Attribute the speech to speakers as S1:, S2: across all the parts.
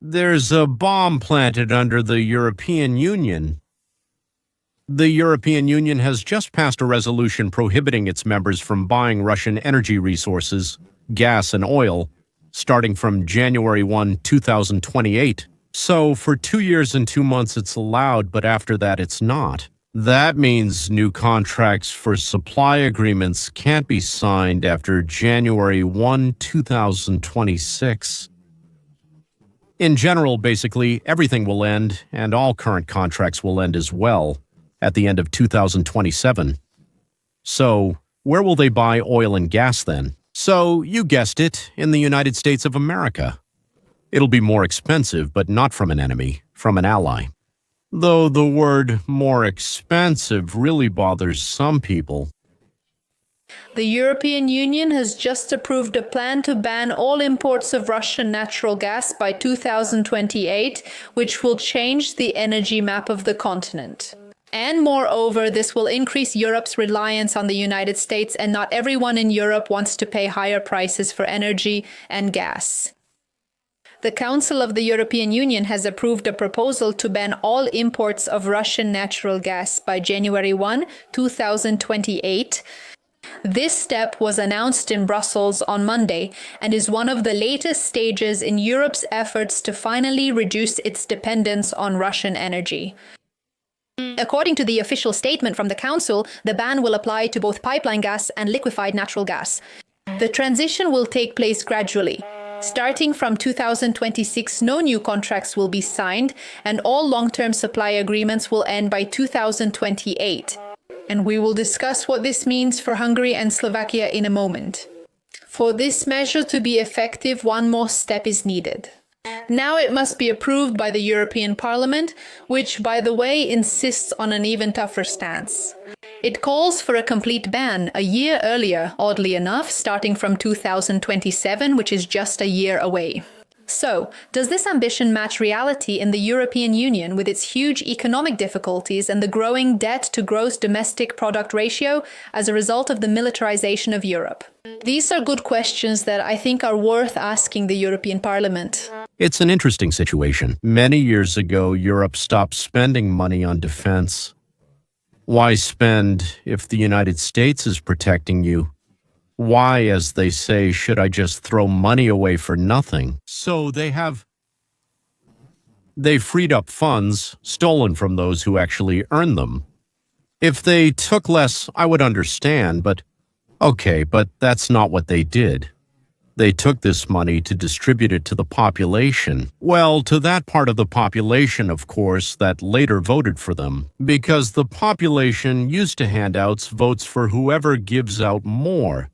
S1: There's a bomb planted under the European Union. The European Union has just passed a resolution prohibiting its members from buying Russian energy resources, gas and oil, starting from January 1, 2028. So for 2 years and 2 months it's allowed, but after that it's not. That means new contracts for supply agreements can't be signed after January 1, 2026. In general, basically, everything will end, and all current contracts will end as well, at the end of 2027. So, where will they buy oil and gas then? So, you guessed it, in the United States of America. It'll be more expensive, but not from an enemy, from an ally. Though the word more expensive really bothers some people.
S2: The European Union has just approved a plan to ban all imports of Russian natural gas by 2028, which will change the energy map of the continent. And moreover, this will increase Europe's reliance on the United States, and not everyone in Europe wants to pay higher prices for energy and gas. The Council of the European Union has approved a proposal to ban all imports of Russian natural gas by January 1, 2028. This step was announced in Brussels on Monday and is one of the latest stages in Europe's efforts to finally reduce its dependence on Russian energy. According to the official statement from the Council, the ban will apply to both pipeline gas and liquefied natural gas. The transition will take place gradually. Starting from 2026, no new contracts will be signed, and all long-term supply agreements will end by 2028. And we will discuss what this means for Hungary and Slovakia in a moment. For this measure to be effective, one more step is needed. Now it must be approved by the European Parliament, which, by the way, insists on an even tougher stance. It calls for a complete ban a year earlier, oddly enough, starting from 2027, which is just a year away. So, does this ambition match reality in the European Union with its huge economic difficulties and the growing debt to gross domestic product ratio as a result of the militarization of Europe? These are good questions that I think are worth asking the European Parliament.
S1: It's an interesting situation. Many years ago, Europe stopped spending money on defense. Why spend if the United States is protecting you? Why, as they say, should I just throw money away for nothing? So they freed up funds stolen from those who actually earned them. If they took less, I would understand, but that's not what they did. They took this money to distribute it to the population. Well, to that part of the population, of course, that later voted for them. Because the population used to handouts votes for whoever gives out more.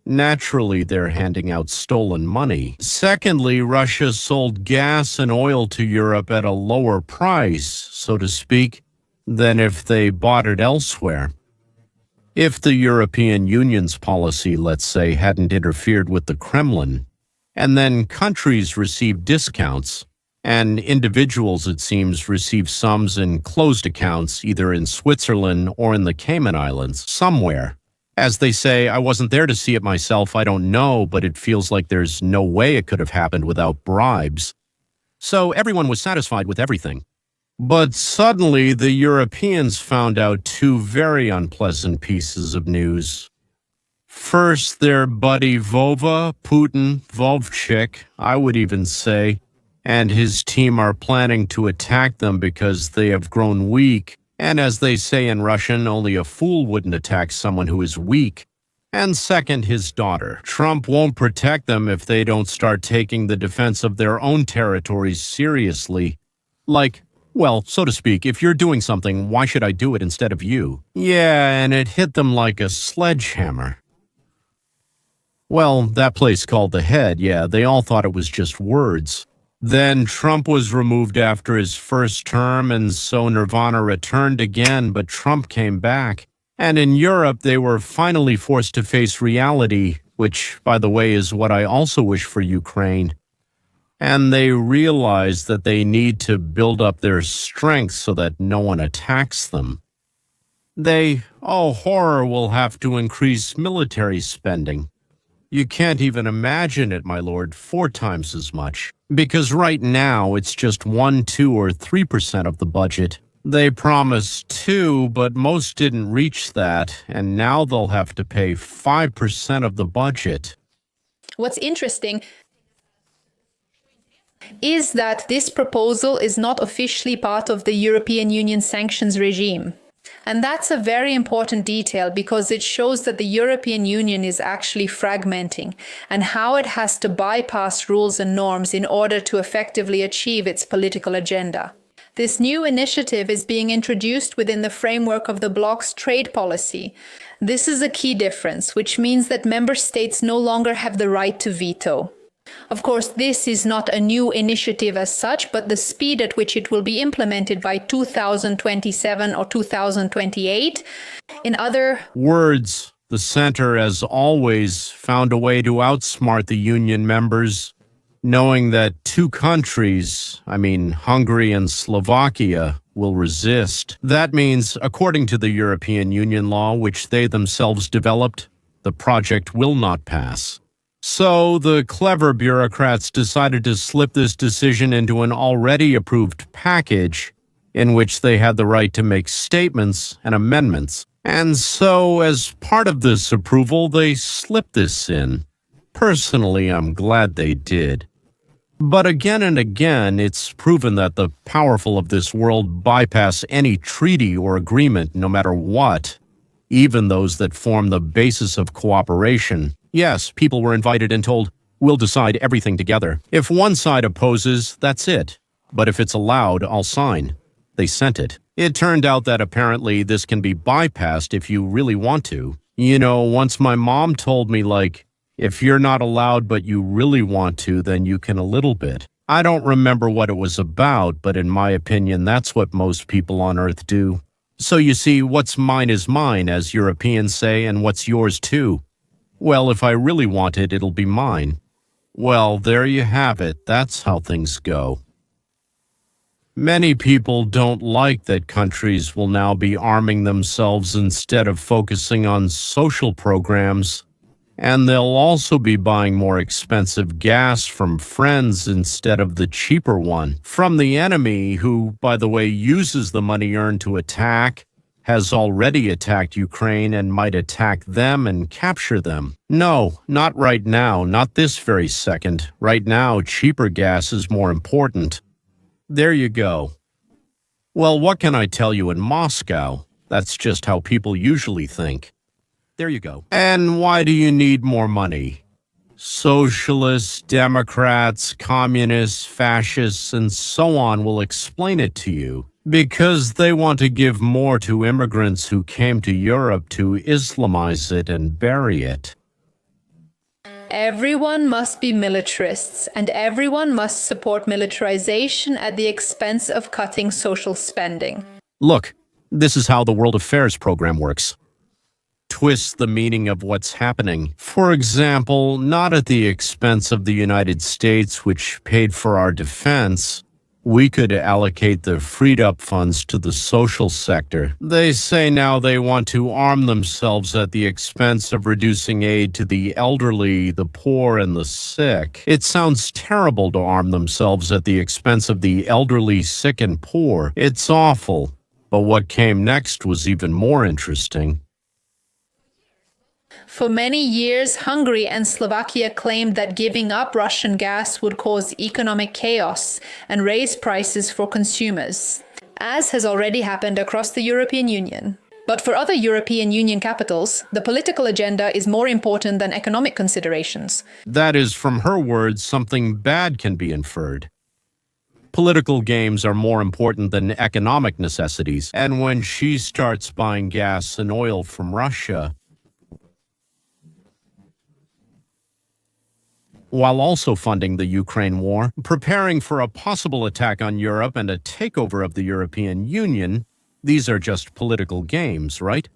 S1: Naturally, they're handing out stolen money. Secondly, Russia sold gas and oil to Europe at a lower price, so to speak, than if they bought it elsewhere. If the European Union's policy, let's say, hadn't interfered with the Kremlin, and then countries received discounts, and individuals, it seems, received sums in closed accounts, either in Switzerland or in the Cayman Islands, somewhere. As they say, I wasn't there to see it myself, I don't know, but it feels like there's no way it could have happened without bribes. So everyone was satisfied with everything. But suddenly, the Europeans found out two very unpleasant pieces of news. First, their buddy Vova, Putin, Vovchik, I would even say, and his team are planning to attack them because they have grown weak. And as they say in Russian, only a fool wouldn't attack someone who is weak. And second, his daughter. Trump won't protect them if they don't start taking the defense of their own territories seriously. Like, well, so to speak, if you're doing something, why should I do it instead of you? Yeah, and it hit them like a sledgehammer. Well, that place called the Head, yeah, they all thought it was just words. Then Trump was removed after his first term, and so Nirvana returned again, but Trump came back. And in Europe, they were finally forced to face reality, which, by the way, is what I also wish for Ukraine. And they realized that they need to build up their strength so that no one attacks them. They, oh horror, will have to increase military spending. You can't even imagine it, my lord, 4 times as much. Because right now it's just 1, 2, or 3% of the budget. They promised 2, but most didn't reach that, and now they'll have to pay 5% of the budget.
S2: What's interesting is that this proposal is not officially part of the European Union sanctions regime. And that's a very important detail because it shows that the European Union is actually fragmenting and how it has to bypass rules and norms in order to effectively achieve its political agenda. This new initiative is being introduced within the framework of the bloc's trade policy. This is a key difference, which means that member states no longer have the right to veto. Of course, this is not a new initiative as such, but the speed at which it will be implemented by 2027 or 2028. In other
S1: words, the center has always found a way to outsmart the union members, knowing that 2 countries, Hungary and Slovakia, will resist. That means, according to the European Union law, which they themselves developed, the project will not pass. So the clever bureaucrats decided to slip this decision into an already approved package in which they had the right to make statements and amendments. And so, as part of this approval, they slipped this in. Personally, I'm glad they did. But again and again, it's proven that the powerful of this world bypass any treaty or agreement, no matter what, even those that form the basis of cooperation. Yes, people were invited and told, we'll decide everything together. If one side opposes, that's it. But if it's allowed, I'll sign. They sent it. It turned out that apparently this can be bypassed if you really want to. Once my mom told me, if you're not allowed but you really want to, then you can a little bit. I don't remember what it was about, but in my opinion, that's what most people on Earth do. So you see, what's mine is mine, as Europeans say, and what's yours too. Well, if I really want it, it'll be mine. Well, there you have it. That's how things go. Many people don't like that countries will now be arming themselves instead of focusing on social programs, and they'll also be buying more expensive gas from friends instead of the cheaper one from the enemy, who, by the way, uses the money earned to attack, has already attacked Ukraine and might attack them and capture them. No, not right now, not this very second. Right now, cheaper gas is more important. There you go. Well, what can I tell you in Moscow? That's just how people usually think. There you go. And why do you need more money? Socialists, Democrats, communists, fascists, and so on will explain it to you. Because they want to give more to immigrants who came to Europe to Islamize it and bury it.
S2: Everyone must be militarists, and everyone must support militarization at the expense of cutting social spending.
S1: Look, this is how the World Affairs program works. Twist the meaning of what's happening. For example, not at the expense of the United States, which paid for our defense. We could allocate the freed-up funds to the social sector. They say now they want to arm themselves at the expense of reducing aid to the elderly, the poor, and the sick. It sounds terrible to arm themselves at the expense of the elderly, sick, and poor. It's awful. But what came next was even more interesting.
S2: For many years, Hungary and Slovakia claimed that giving up Russian gas would cause economic chaos and raise prices for consumers, as has already happened across the European Union. But for other European Union capitals, the political agenda is more important than economic considerations.
S1: That is, from her words, something bad can be inferred. Political games are more important than economic necessities, and when she starts buying gas and oil from Russia, while also funding the Ukraine war, preparing for a possible attack on Europe and a takeover of the European Union, these are just political games, right?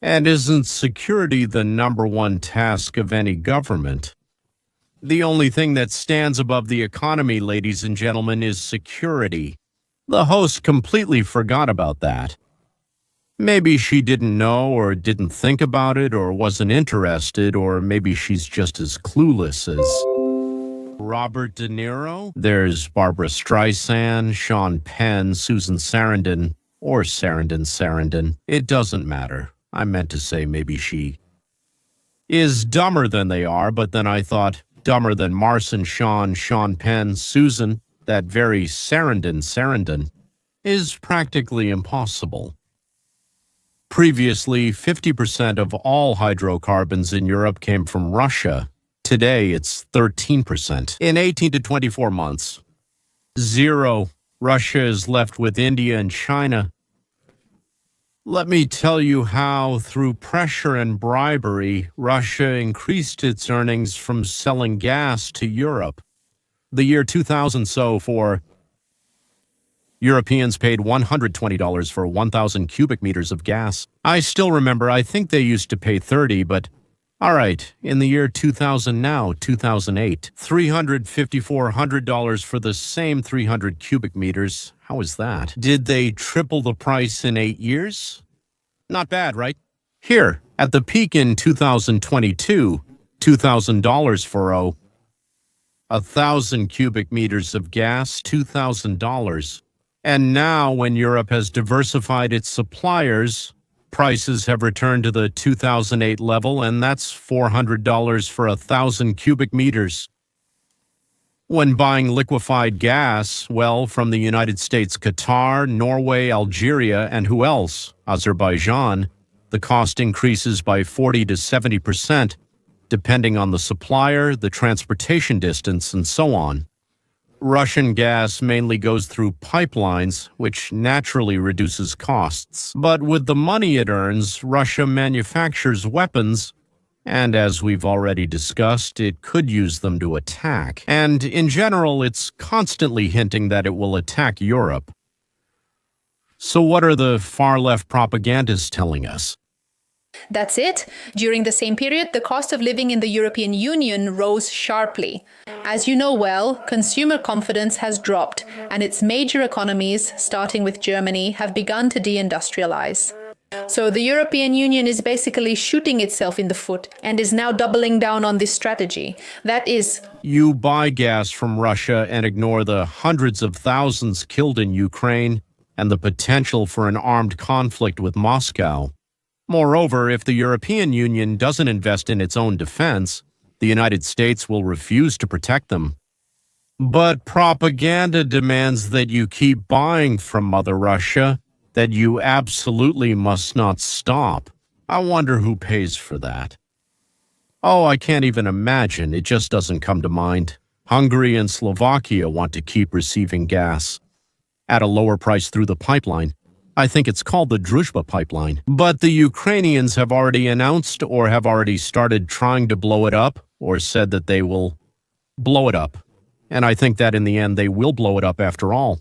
S1: And isn't security the #1 task of any government? The only thing that stands above the economy, ladies and gentlemen, is security. The host completely forgot about that. Maybe she didn't know or didn't think about it or wasn't interested, or maybe she's just as clueless as Robert De Niro. There's Barbara Streisand, Sean Penn, Susan Sarandon, or Sarandon. It doesn't matter. I meant to say maybe she is dumber than they are, but then I thought dumber than Marson, Sean Penn, Susan, that very Sarandon, is practically impossible. Previously, 50% of all hydrocarbons in Europe came from Russia. Today, it's 13%. In 18 to 24 months, zero. Russia is left with India and China. Let me tell you how, through pressure and bribery, Russia increased its earnings from selling gas to Europe. The year 2000, for Europeans paid $120 for 1,000 cubic meters of gas. I still remember, I think they used to pay $30, but all right, in the year 2000 now, 2008, $350-400 for the same 300 cubic meters. How is that? Did they triple the price in 8 years? Not bad, right? Here, at the peak in 2022, $2,000 for 1,000 cubic meters of gas, $2,000. And now, when Europe has diversified its suppliers, prices have returned to the 2008 level, and that's $400 for 1,000 cubic meters. When buying liquefied gas, well, from the United States, Qatar, Norway, Algeria, and who else? Azerbaijan, the cost increases by 40 to 70%, depending on the supplier, the transportation distance, and so on. Russian gas mainly goes through pipelines, which naturally reduces costs. But with the money it earns, Russia manufactures weapons, and as we've already discussed, it could use them to attack. And in general, it's constantly hinting that it will attack Europe. So what are the far-left propagandists telling us?
S2: That's it. During the same period, the cost of living in the European Union rose sharply. As you know well, consumer confidence has dropped, and its major economies, starting with Germany, have begun to deindustrialize. So the European Union is basically shooting itself in the foot and is now doubling down on this strategy. That is,
S1: you buy gas from Russia and ignore the hundreds of thousands killed in Ukraine and the potential for an armed conflict with Moscow. Moreover, if the European Union doesn't invest in its own defense, the United States will refuse to protect them. But propaganda demands that you keep buying from Mother Russia, that you absolutely must not stop. I wonder who pays for that. Oh, I can't even imagine. It just doesn't come to mind. Hungary and Slovakia want to keep receiving gas at a lower price through the pipeline. I think it's called the Druzhba pipeline. But the Ukrainians have already announced or have already started trying to blow it up, or said that they will blow it up. And I think that in the end they will blow it up after all.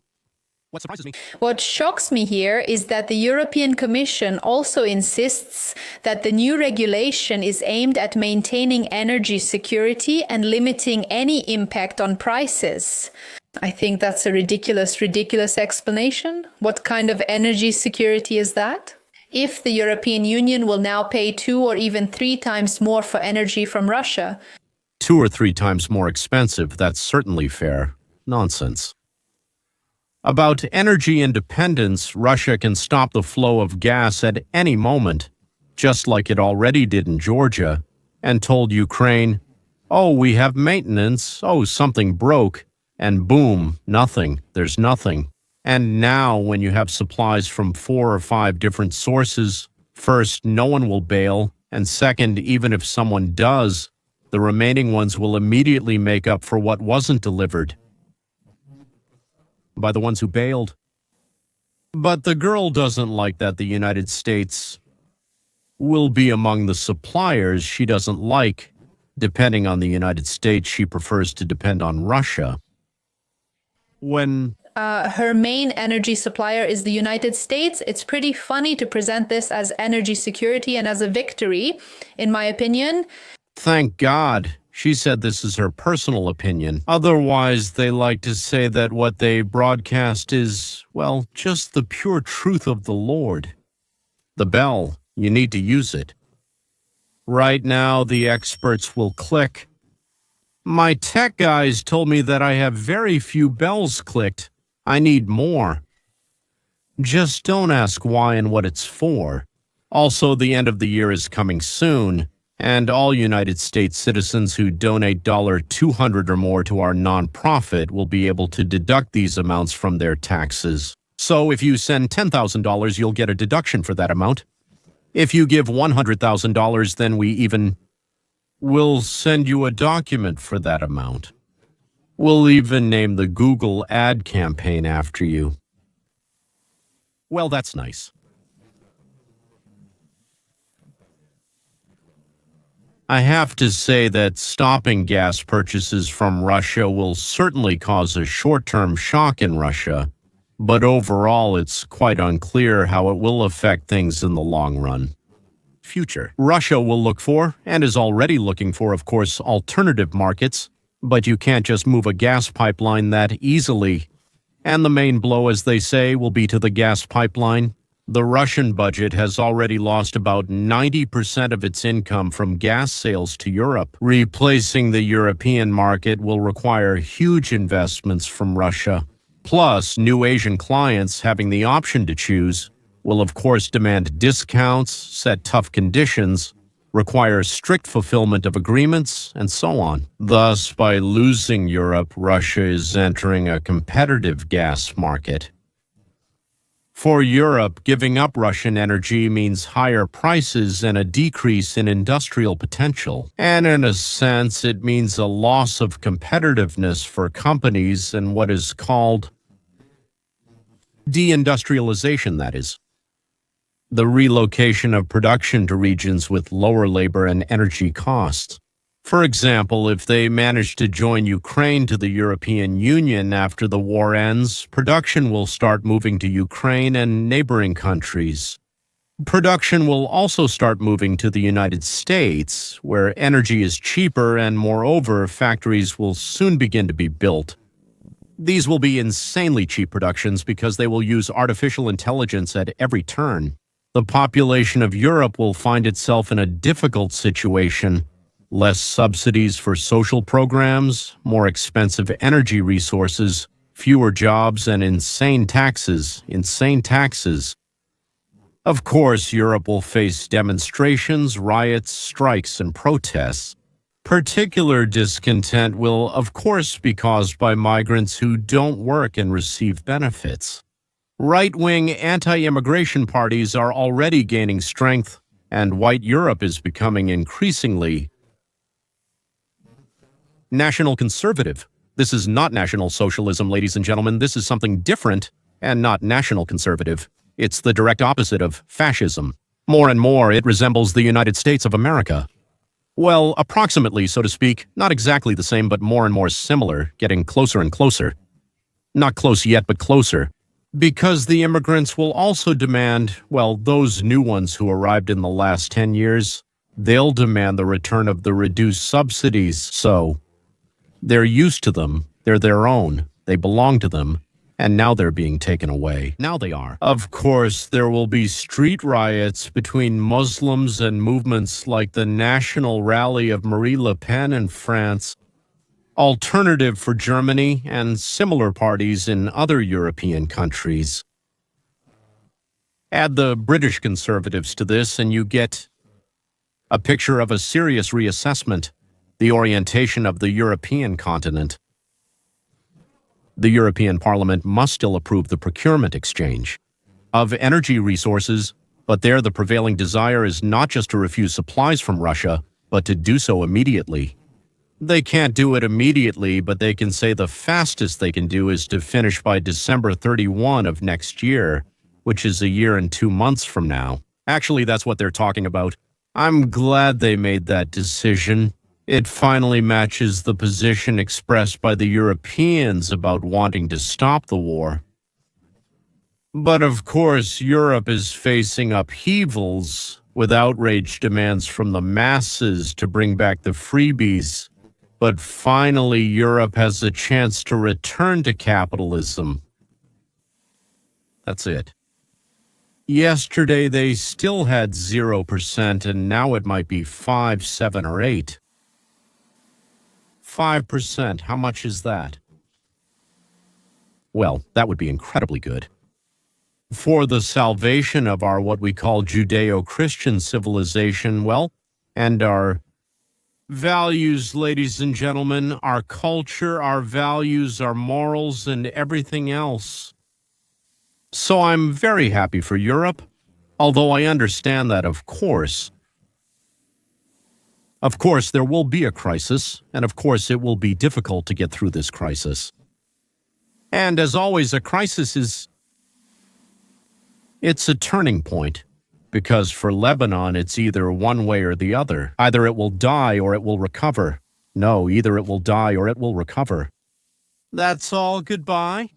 S1: What surprises me?
S2: what shocks me here is that the European Commission also insists that the new regulation is aimed at maintaining energy security and limiting any impact on prices. I think that's a ridiculous explanation. What kind of energy security is that? If the European Union will now pay 2 or even 3 times more for energy from Russia,
S1: 2 or 3 times more expensive, that's certainly fair. Nonsense. About energy independence, Russia can stop the flow of gas at any moment, just like it already did in Georgia, and told Ukraine, oh, we have maintenance, oh, something broke, and boom, nothing, there's nothing. And now, when you have supplies from 4 or 5 different sources, first, no one will bail, and second, even if someone does, the remaining ones will immediately make up for what wasn't delivered by the ones who bailed. But the girl doesn't like that the United States will be among the suppliers she doesn't like. Depending on the United States, she prefers to depend on Russia. When
S2: her main energy supplier is the United States, it's pretty funny to present this as energy security and as a victory, in my opinion.
S1: Thank God. She said this is her personal opinion. Otherwise, they like to say that what they broadcast is, well, just the pure truth of the Lord. The bell, you need to use it. Right now, the experts will click. My tech guys told me that I have very few bells clicked. I need more. Just don't ask why and what it's for. Also, the end of the year is coming soon, and all United States citizens who donate $200 or more to our nonprofit will be able to deduct these amounts from their taxes. So if you send $10,000, you'll get a deduction for that amount. If you give $100,000, then we'll send you a document for that amount. We'll even name the Google ad campaign after you. Well, that's nice. I have to say that stopping gas purchases from Russia will certainly cause a short-term shock in Russia, but overall it's quite unclear how it will affect things in the long run. Future. Russia will look for, and is already looking for, of course, alternative markets, but you can't just move a gas pipeline that easily. And the main blow, as they say, will be to the gas pipeline. The Russian budget has already lost about 90% of its income from gas sales to Europe. Replacing the European market will require huge investments from Russia. Plus, new Asian clients having the option to choose will of course demand discounts, set tough conditions, require strict fulfillment of agreements, and so on. Thus, by losing Europe, Russia is entering a competitive gas market. For Europe, giving up Russian energy means higher prices and a decrease in industrial potential. And in a sense, it means a loss of competitiveness for companies and what is called deindustrialization, that is. The relocation of production to regions with lower labor and energy costs. For example, if they manage to join Ukraine to the European Union after the war ends, production will start moving to Ukraine and neighboring countries. Production will also start moving to the United States, where energy is cheaper and, moreover, factories will soon begin to be built. These will be insanely cheap productions because they will use artificial intelligence at every turn. The population of Europe will find itself in a difficult situation. Less subsidies for social programs, more expensive energy resources, fewer jobs, and insane taxes. Of course, Europe will face demonstrations, riots, strikes, and protests. Particular discontent will, of course, be caused by migrants who don't work and receive benefits. Right-wing anti-immigration parties are already gaining strength, and white Europe is becoming increasingly national conservative. This is not National Socialism, ladies and gentlemen. This is something different and not national conservative. It's the direct opposite of fascism. More and more, it resembles the United States of America. Well, approximately, so to speak. Not exactly the same, but more and more similar, getting closer and closer. Not close yet, but closer. Because the immigrants will also demand, well, those new ones who arrived in the last 10 years, they'll demand the return of the reduced subsidies. So, they're used to them, they're their own, they belong to them, and now they're being taken away. Now they are. Of course, there will be street riots between Muslims and movements like the National Rally of Marine Le Pen in France, Alternative for Germany, and similar parties in other European countries. Add the British Conservatives to this and you get a picture of a serious reassessment, the orientation of the European continent. The European Parliament must still approve the procurement exchange of energy resources, but there the prevailing desire is not just to refuse supplies from Russia, but to do so immediately. They can't do it immediately, but they can say the fastest they can do is to finish by December 31 of next year, which is a year and 2 months from now. Actually, that's what they're talking about. I'm glad they made that decision. It finally matches the position expressed by the Europeans about wanting to stop the war. But of course, Europe is facing upheavals with outraged demands from the masses to bring back the freebies. But finally, Europe has a chance to return to capitalism. That's it. Yesterday they still had 0%, and now it might be 5, 7, or 8. 5%, how much is that? Well, that would be incredibly good. For the salvation of our what we call Judeo-Christian civilization, well, and our values, ladies and gentlemen, our culture, our values, our morals, and everything else. So I'm very happy for Europe, although I understand that, of course, there will be a crisis, and of course it will be difficult to get through this crisis. And as always, a crisis it's a turning point, because for Lebanon, it's either one way or the other. Either it will die or it will recover. No, either it will die or it will recover. That's all. Goodbye.